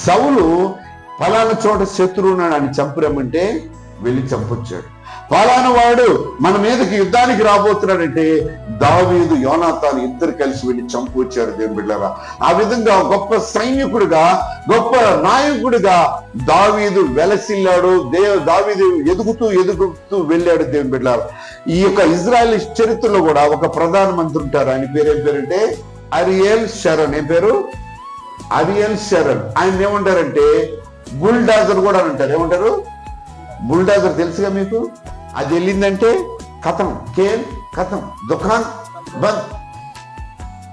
సౌలు ఫలానా చోట శత్రువు ఉన్నాడు అని చంపురమ్మంటే వెళ్ళి చంపొచ్చాడు. ఫలానా వాడు మన మీదకి యుద్ధానికి రాబోతున్నాడంటే దావీదు యోనాతాను ఇద్దరు కలిసి వెళ్ళి చంపొచ్చారు. దేవుని బిడ్డలారా, ఆ విధంగా గొప్ప సైనికుడిగా గొప్ప నాయకుడిగా దావీదు వెలసిల్లాడు. దావీదు ఎదుగుతూ వెళ్ళాడు. దేవుని బిడ్డలారా, ఈ యొక్క ఇజ్రాయెల్ చరిత్రలో కూడా ఒక ప్రధానమంత్రి ఉంటారు. ఆయన పేరు ఏం పేరంటే అరియల్ షరన్. ఏం పేరు? అరియల్ షరన్. ఆయన ఏమంటారంటే బుల్డాజర్ కూడా అంటారు. ఏమంటారు? బుల్డాజర్ తెలుసుగా మీకు. అది వెళ్ళిందంటే కథం, కేల్ కథం, దుకాన్ బంద్.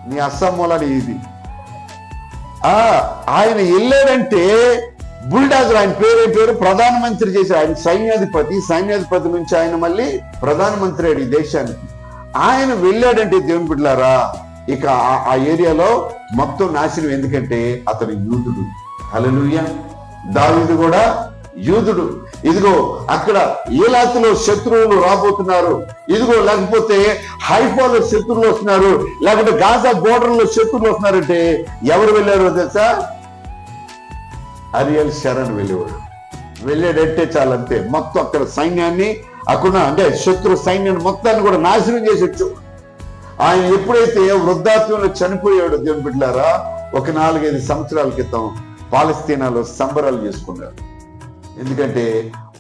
నీ అస్సామూలని ఇది. ఆయన వెళ్ళాడంటే బుల్డాజర్. ఆయన పేరు ప్రధానమంత్రి చేశారు. ఆయన సైన్యాధిపతి నుంచి ఆయన మళ్ళీ ప్రధానమంత్రి అయ్యాడు ఈ దేశానికి. ఆయన వెళ్ళాడంటే దేవుని బిడ్డలారా, ఇక ఆ ఏరియాలో మొత్తం నాశనం. ఎందుకంటే అతను యూదుడు. హల్లెలూయా. దావీదు కూడా యూదుడు. ఇదిగో అక్కడ ఏలాతులో శత్రువులు రాబోతున్నారు. ఇదిగో లేకపోతే హైఫాలో శత్రువులు వస్తున్నారు, లేకపోతే గాజా బోర్డర్ లో శత్రువులు వస్తున్నారంటే ఎవరు వెళ్ళారో తెలుసా? అరియల్ షరన్ వెళ్ళాడంటే చాలంతే మొత్తం అక్కడ సైన్యాన్ని అక్కడ అంటే శత్రు సైన్యాన్ని మొత్తాన్ని కూడా నాశనం చేసొచ్చు. ఆయన ఎప్పుడైతే వృద్ధాప్యంలో చనిపోయాడో దేవుని బిడ్డలారా, ఒక 4-5 సంవత్సరాల క్రితం పాలస్తీనాలో సంబరాలు చేసుకున్నారు. ఎందుకంటే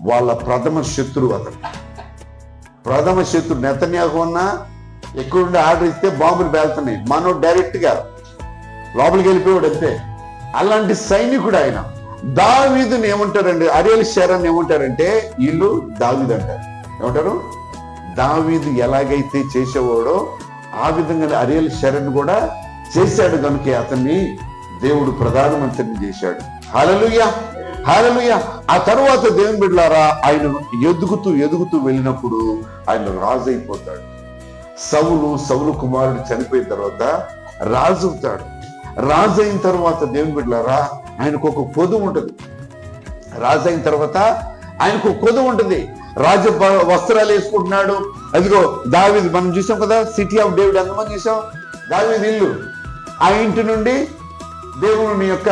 వాళ్ళ ప్రథమ శత్రువు అతను. ప్రథమ శత్రువు నెతన్యాహు అన్నా ఎక్కువ ఉండి ఆర్డర్ ఇస్తే బాంబులు పేలుతున్నాయి. మనం డైరెక్ట్ గా లోపలికి వెళ్ళిపోయాడు అంతే. అలాంటి సైనికుడు ఆయన. దావీదుని ఏమంటారండి, అరియల్ షరన్ ఏమంటారంటే వీళ్ళు దావీదు అంటారు. ఏమంటారు? దావీదు ఎలాగైతే చేసేవాడో ఆ విధంగా అరియల్ షరన్ కూడా చేశాడు. కనుక అతన్ని దేవుడు ప్రధానమంత్రిని చేశాడు. హల్లెలూయా, హల్లెలూయా. ఆ తరువాత దేవుని బిడ్డలారా, ఆయన ఎదుగుతూ వెళ్ళినప్పుడు ఆయన రాజు అయిపోతాడు. సౌలు కుమారుడు చనిపోయిన తర్వాత రాజు అవుతాడు. రాజు అయిన తర్వాత దేవుని బిడ్డలారా, ఆయనకు ఒక కొదువు ఉంటుంది. రాజు అయిన తర్వాత ఆయనకు ఒక కొదువు ఉంటుంది. రాజ వస్త్రాలు వేసుకుంటున్నాడు. అదిగో దావీదు మనం చూసాం కదా, సిటీ ఆఫ్ డేవిడ్ ఎంతమంది చూసాం. దావీదు ఇల్లు. ఆ ఇంటి నుండి దేవుని యొక్క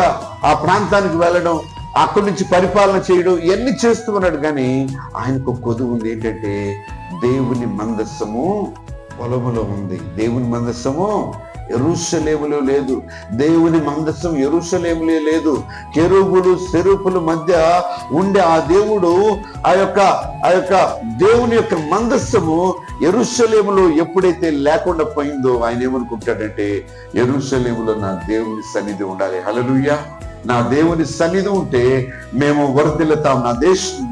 ఆ ప్రాంతానికి వెళ్ళడం, అక్కడి నుంచి పరిపాలన చేయడం, ఇవన్నీ చేస్తూ ఉన్నాడు. కానీ ఆయనకు కొదువు ఉంది. ఏంటంటే దేవుని మందస్సము పొలములో ఉంది. దేవుని మందస్సము యెరూషలేములో లేదు. దేవుని మందస్సం యెరూషలేములో లేదు. కెరూబులు సెరూపుల మధ్య ఉండే ఆ దేవుడు ఆ యొక్క దేవుని యొక్క మందస్సము యెరూషలేములో ఎప్పుడైతే లేకుండా పోయిందో ఆయన ఏమనుకుంటాడంటే యెరూషలేములో నా దేవుని సన్నిధి ఉండాలి. హల్లెలూయా. నా దేవుని సన్నిధి ఉంటే మేము వర్ధిల్లుతాం.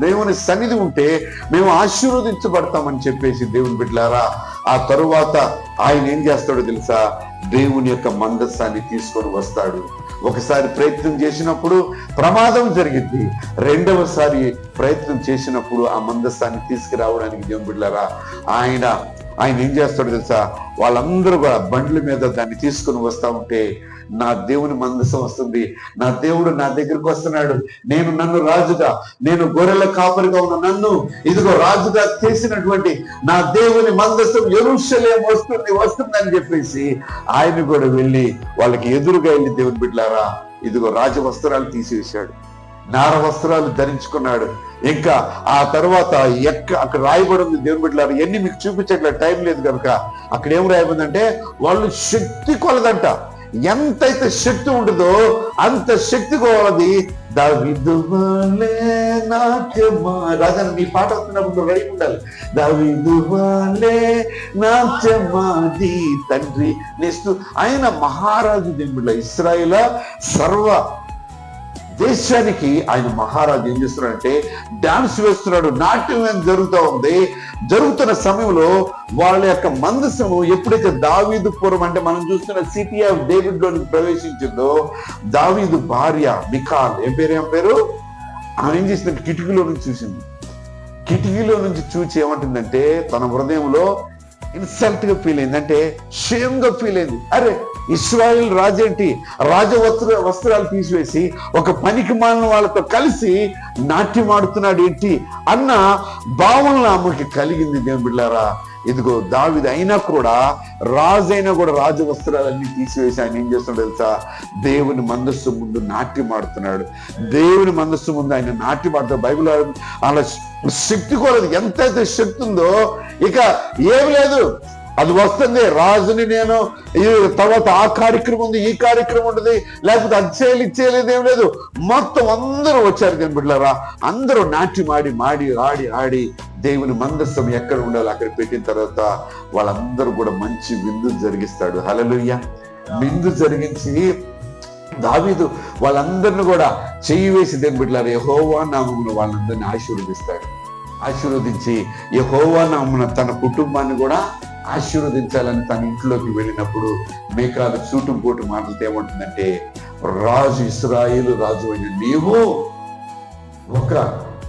దేవుని సన్నిధి ఉంటే మేము ఆశీర్వదించబడతామని చెప్పేసి దేవుని బిడ్డలారా, ఆ తరువాత ఆయన ఏం చేస్తాడో తెలుసా? దేవుని యొక్క మందస్సాన్ని తీసుకొని వస్తాడు. ఒకసారి ప్రయత్నం చేసినప్పుడు ప్రమాదం జరిగింది. రెండవసారి ప్రయత్నం చేసినప్పుడు ఆ మందస్సాన్ని తీసుకురావడానికి దేవుని బిడ్డలారా ఆయన ఏం చేస్తాడో తెలుసా? వాళ్ళందరూ కూడా బండ్ల మీద దాన్ని తీసుకుని వస్తా ఉంటే నా దేవుని మందసం వస్తుంది. నా దేవుడు నా దగ్గరికి వస్తున్నాడు. నన్ను రాజుగా, నేను గొర్రెల కాపరిగా ఉన్న నన్ను ఇదిగో రాజుగా చేసినటువంటి నా దేవుని మందసం యెరూషలేము వస్తుందని చెప్పేసి ఆయన కూడా వెళ్ళి వాళ్ళకి ఎదురుగా వెళ్ళి దేవుని బిడ్డలారా, ఇదిగో రాజ వస్త్రాలు తీసివేశాడు. నార వస్త్రాలు ధరించుకున్నాడు. ఇంకా ఆ తర్వాత అక్కడ రాయబడి ఉంది దేవుని బిడ్డలారా, ఎన్ని మీకు చూపించట్లేదు, టైం లేదు కనుక. అక్కడ ఏం రాయబడిందంటే వాళ్ళు శక్తి కొలదంట. ఎంతైతే శక్తి ఉంటుందో అంత శక్తి కొలది దావీదు వలె నాట్యమా. రాజా మీ పాట వస్తున్నప్పుడు రెడీ ఉండాలి. దావీదు వలె నాట్యమాది తండ్రి నేస్తూ. ఆయన మహారాజు దేవుని బిడ్డ. ఇశ్రాయేల్ సర్వ దేశానికి ఆయన మహారాజు. ఏం చేస్తున్నాడంటే డాన్స్ వేస్తున్నాడు. నాట్యం జరుగుతూ ఉంది. జరుగుతున్న సమయంలో వాళ్ళ యొక్క మందసము ఎప్పుడైతే దావీదుపురం అంటే మనం చూస్తున్న సిటీ ఆఫ్ డేవిడ్ లోనికి ప్రవేశించిందో, దావీదు భార్య మికాల్ ఏం పేరు ఆమె ఏం చేసిందంటే కిటికీలో నుంచి చూసింది. కిటికీలో నుంచి చూచి ఏమంటుందంటే తన హృదయంలో ఇన్సల్ట్ గా ఫీల్ అయింది. అంటే షేమ్ గా ఫీల్ అయింది. అరే, ఇశ్రాయేల్ రాజేంటి రాజ వస్త్రాలు తీసివేసి ఒక పనికి మాలిన వాళ్ళతో కలిసి నాట్యం ఆడుతున్నాడు ఏంటి అన్న భావనలు ఆమెకి కలిగింది. దేవుని బిడ్డలారా, ఇదిగో దావీదు అయినా కూడా రాజైనా కూడా రాజు వస్త్రాలన్నీ తీసివేసి ఆయన ఏం చేస్తున్నాడు తెలుసా? దేవుని మందస్సు ముందు నాట్యం ఆడుతున్నాడు. దేవుని మందస్సు ముందు ఆయన నాట్యం ఆడుతున్నాడు. బైబిల్ అలా శక్తి కోరదు. ఎంతైతే శక్తి ఉందో ఇక ఏమి లేదు, అది వస్తుంది. రాజుని నేను ఈ తర్వాత ఆ కార్యక్రమం ఉంది, ఈ కార్యక్రమం ఉంటుంది, లేకపోతే అది చేయలేదు ఇచ్చేయలేదు, ఏం లేదు. మొత్తం అందరూ వచ్చారు కానీ బిడ్డలారా, అందరూ నాట్యం ఆడి దేవుని మందస్సం ఎక్కడ ఉండాలో అక్కడ పెట్టిన తర్వాత వాళ్ళందరూ కూడా మంచి విందు జరిగిస్తాడు. హల్లెలూయా. విందు జరిగించి దావీదు వాళ్ళందరిని కూడా చెయ్యి వేసి దేవుని బిడ్డలారా యెహోవా నామమున వాళ్ళందరినీ ఆశీర్వదిస్తాడు. ఆశీర్వదించి యెహోవా నామమున తన కుటుంబాన్ని కూడా ఆశీర్వదించాలని తన ఇంట్లోకి వెళ్ళినప్పుడు మీకాలు చూటు పోటు మాటలతో ఏమంటుందంటే, రాజు ఇశ్రాయేలు రాజు అయిన నీవు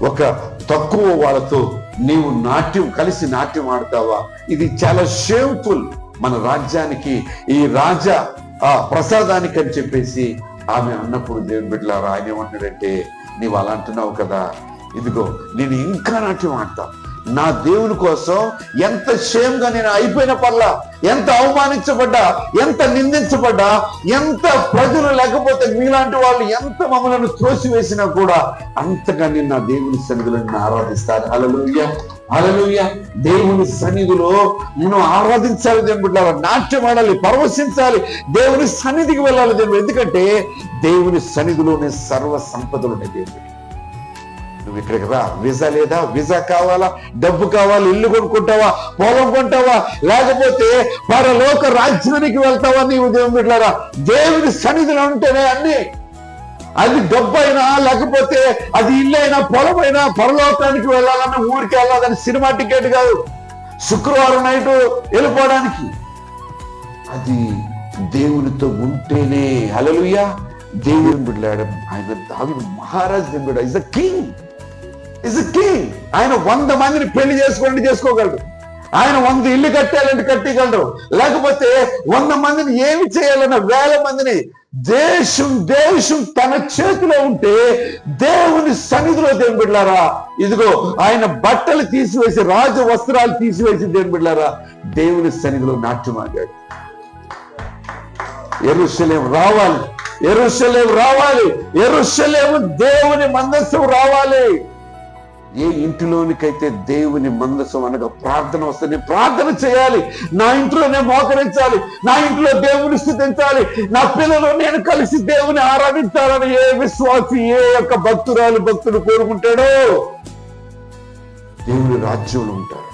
ఒక తక్కువ వాళ్ళతో నీవు కలిసి నాట్యం ఆడతావా? ఇది చాలా షేమ్ఫుల్ మన రాజ్యానికి, ఈ రాజా ప్రసాదానికి అని చెప్పేసి ఆమె అన్నప్పుడు దేవుని బిడ్డలారా ఆయన ఏమంటాడంటే, నీవు అలా అంటున్నావు కదా, ఇదిగో నేను ఇంకా నాట్యం ఆడతా. నా దేవుని కోసం ఎంత షేమ్గా నేను అయిపోయిన పర్లా, ఎంత అవమానించబడ్డా, ఎంత నిందించబడ్డా, ఎంత ప్రజలు లేకపోతే మీలాంటి వాళ్ళు ఎంత మమ్మల్ని త్రోసివేసినా కూడా అంతగా నేను నా దేవుని సన్నిధిలో నేను ఆరాధిస్తాను. హల్లెలూయా, హల్లెలూయా. దేవుని సన్నిధిలో మనం ఆరాధించాలి దేవుని బిడ్డలారా, నాట్యం ఆడాలి, పరవశించాలి, దేవుని సన్నిధికి వెళ్ళాలి దేవుడు. ఎందుకంటే దేవుని సన్నిధిలోనే సర్వ సంపదలు ఉన్నాయి. దేవుడు నువ్వు ఇక్కడికి రా, వీసా లేదా, వీసా కావాలా, డబ్బు కావాలా, ఇల్లు కొనుక్కుంటావా, పొలం కొంటావా, లేకపోతే పరలోక రాజ్యానికి వెళ్తావా? నీవు దేవుని బిడ్డలారా దేవుని సన్నిధిలో ఉంటేనే అన్ని, అది డబ్బు అయినా లేకపోతే అది ఇల్లు అయినా పొలమైనా పరలోకానికి వెళ్ళాలన్న ఊరికి వెళ్ళాలని సినిమా టికెట్ కాదు, శుక్రవారం నైట్ వెళ్ళిపోవడానికి. అది దేవునితో ఉంటేనే. హల్లెలూయా. దేవుని బిడ్డలారా ఆయన దావీదు మహారాజు దేవుని బిడ్డ, ఇస్ అ కింగ్. ఆయన 100 మందిని పెళ్లి చేసుకోగలడు. ఆయన 100 ఇల్లు కట్టాలంటే కట్టగలడు. లేకపోతే 100 మందిని ఏమి చేయాలన్న 1000 మందిని. దేశం తన చేతిలో ఉంటే దేవుని సన్నిధిలో దేవుని బిడ్డలారా ఇదిగో ఆయన బట్టలు తీసివేసి, రాజు వస్త్రాలు తీసివేసి దేవుని బిడ్డలారా దేవుని సన్నిధిలో నాట్యం ఆడాడు. యెరూషలేము రావాలి, యెరూషలేము దేవుని మందస్సం రావాలి. ఏ ఇంటిలోనికైతే దేవుని మందసం అనగా ప్రార్థన వస్తే నేను ప్రార్థన చేయాలి, నా ఇంట్లోనే మోకరించాలి, నా ఇంట్లో దేవుని స్తుతించాలి, నా పిల్లలు నేను కలిసి దేవుని ఆరాధించాలని ఏ విశ్వాసి, ఏ యొక్క భక్తుడు కోరుకుంటాడో దేవుని రాజ్యంలో ఉంటాడు.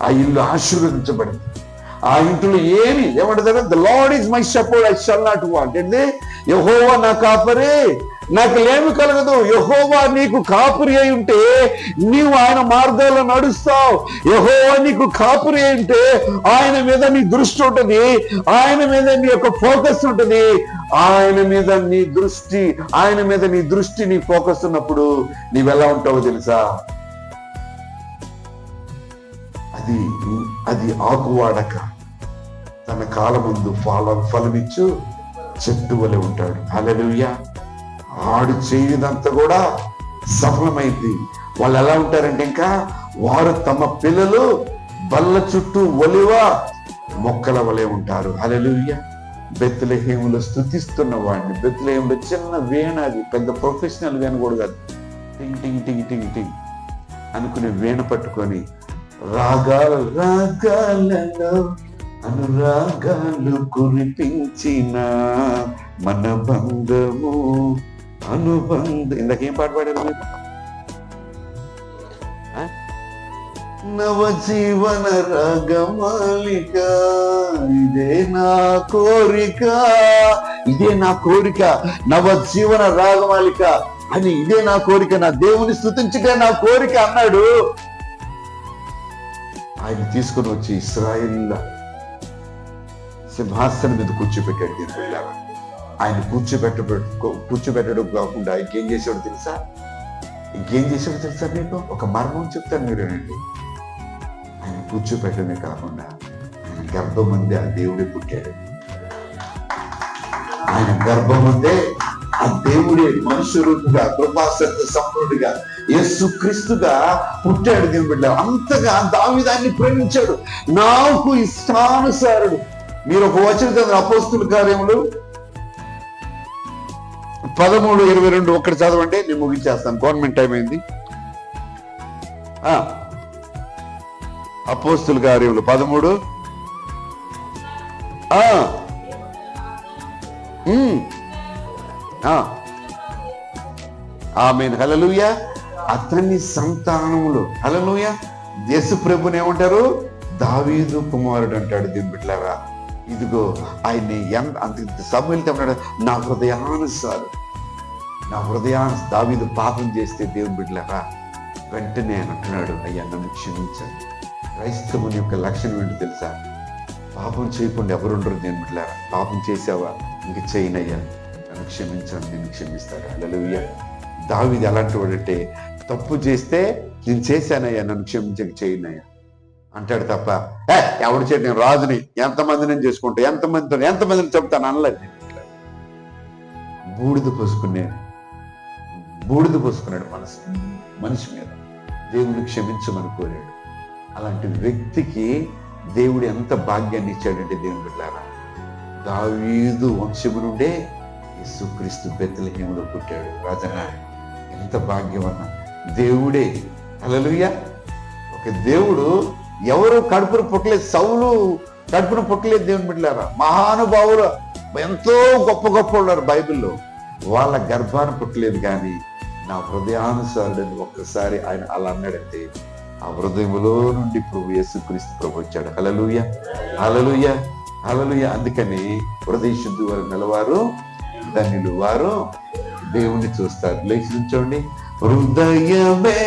ఆ ఇల్లు ఆశీర్వదించబడింది. ఆ ఇంట్లో ఏమంటారు? The lord is my shepherd, I shall not want. అంటే యెహోవా నా కాపరి, నాకు లేమి కలగదు. యెహోవా నీకు కాపురి అయి ఉంటే నీవు ఆయన మార్గాల్లో నడుస్తావు. యెహోవా నీకు కాపురి అయి ఉంటే ఆయన మీద నీ దృష్టి ఉంటుంది, ఆయన మీద నీ యొక్క ఫోకస్ ఉంటుంది. ఆయన మీద నీ దృష్టి నీ ఫోకస్ ఉన్నప్పుడు నీవెలా ఉంటావో తెలుసా? అది ఆకువాడక తన కాలముందు ఫలమిచ్చు చెట్టు వలె ఉంటాడు. హల్లెలూయా. ఆడు చేయదంతా కూడా సఫలమైంది. వాళ్ళు ఎలా ఉంటారంటే ఇంకా వారు తమ పిల్లలు బల్ల చుట్టూ ఒలివ మొక్కల వలె ఉంటారు. హల్లెలూయా. బెత్లెహేములో స్తుతిస్తున్న వాడిని, బెత్లెహేములో చిన్న వీణ, అది పెద్ద ప్రొఫెషనల్ వీణ కూడా కాదు, టింగ్ టింగ్ టింగ్ టింగ్ టింగ్ అనుకునే వీణ పట్టుకొని రాగాలలో అనురాగాలు కురిపించిన మన బంధము అనుబంధం. ఇందాకేం పాట పాడారు మీరు? నవజీవన రాగమాలిక ఇదే నా కోరిక, నవజీవన రాగమాలిక అని ఇదే నా కోరిక, నా దేవుని స్తుతించుటే నా కోరిక అన్నాడు. ఆయన తీసుకుని వచ్చి ఇశ్రాయేలు సింహాసనం మీద కూర్చోబెట్టాడు. దేవుళ్ళారా ఆయన కూర్చోబెట్టడం కాకుండా ఇంకేం చేశాడు తెలుసా మీకు? ఒక మర్మం చెప్తాను మీరేనండి. ఆయన కూర్చోబెట్టడమే కాకుండా ఆయన గర్భమందే ఆ దేవుడే పుట్టాడు. ఆయన గర్భమందే ఆ దేవుడే మనుష్య రూపుగా, కృపాసక్తి సంపూర్ణుడిగా యేసు క్రీస్తుగా పుట్టాడు దేవుని బిడ్డ. అంతగా దావీదాన్ని ప్రేమించాడు, నాకు ఇష్టానుసారుడు. మీరు ఒక వచనం చదివిన అపోస్తుల కార్యములు 13:22 ఒక్కటి చదవండి, నేను ముగించేస్తాను, గవర్నమెంట్ టైం అయింది. అపోస్తుల కార్యములు 13 ఆమేన్, హల్లెలూయా. అతని సంతానములు, హల్లెలూయా, యేసు ప్రభుని ఏమంటారు? దావీదు కుమారుడు అంటాడు దేవుని బిడ్డలారా. ఇదిగో ఆయన్ని సమూయేలుతో అన్నాడు, నా హృదయాన్ని దావీదు పాపం చేస్తే దేవుని బిడ్డలారా వెంటనే అంటున్నాడు, అయ్యా నన్ను క్షమించండి. క్రైస్తవుని యొక్క లక్షణం ఏంటో తెలుసా? పాపం చేయకుండా ఎవరుండరు దేవుని బిడ్డలారా. పాపం చేసావా, ఇంక చేయనయ్యా, నన్ను క్షమించండి, నేను క్షమిస్తాడు. హల్లెలూయా. దావీదు ఎలాంటి వాడంటే, తప్పు చేస్తే నేను చేశానయ్యా, నన్ను క్షమించక చేయనయ్యా అంటాడు తప్ప, ఎవడు చేతి నేను రాజుని, ఎంతమందిని చేసుకుంటా, ఎంతమందిని చెప్తాను అనలేదు. బూడిద పోసుకున్నాడు మనిషి మీద, దేవుని క్షమించమని కోరాడు. అలాంటి వ్యక్తికి దేవుడు ఎంత భాగ్యాన్ని ఇచ్చాడంటే దేవుని బిడ్డలారా, దావీదు వంశము నుండే యేసుక్రీస్తు బెత్లెహేములో పుట్టాడు. రాజనా ఎంత భాగ్యం అన్న దేవుడే. హల్లెలూయా. ఒక దేవుడు ఎవరు కడుపును పుట్టలేదు, సౌలు కడుపును పుట్టలేదు దేవుని బిడ్డలారా. మహానుభావులు ఎంతో గొప్ప ఉన్నారు బైబిల్లో, వాళ్ళ గర్భాన్ని పుట్టలేదు. కానీ నా హృదయానుసారుడని ఒక్కసారి ఆయన అలా అన్నాడంటే, ఆ హృదయంలో నుండి ప్రభు యేసుక్రీస్తు ప్రభు వచ్చాడు. హల్లెలూయా, హల్లెలూయా, హల్లెలూయా. అందుకని హృదయ శుద్ధి వారు నిలవారు ధన్యులు, వారు దేవుణ్ణి చూస్తారు. లేచి నుంచోండి. హృదయమే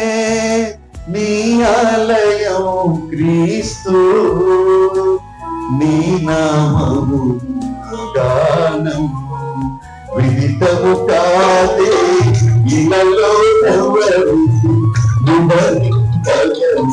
నీ ఆలయం క్రీస్తు, నీ నామము గానం విదితము కాదే, ఇలలో ఎవరు వివరించగలరు.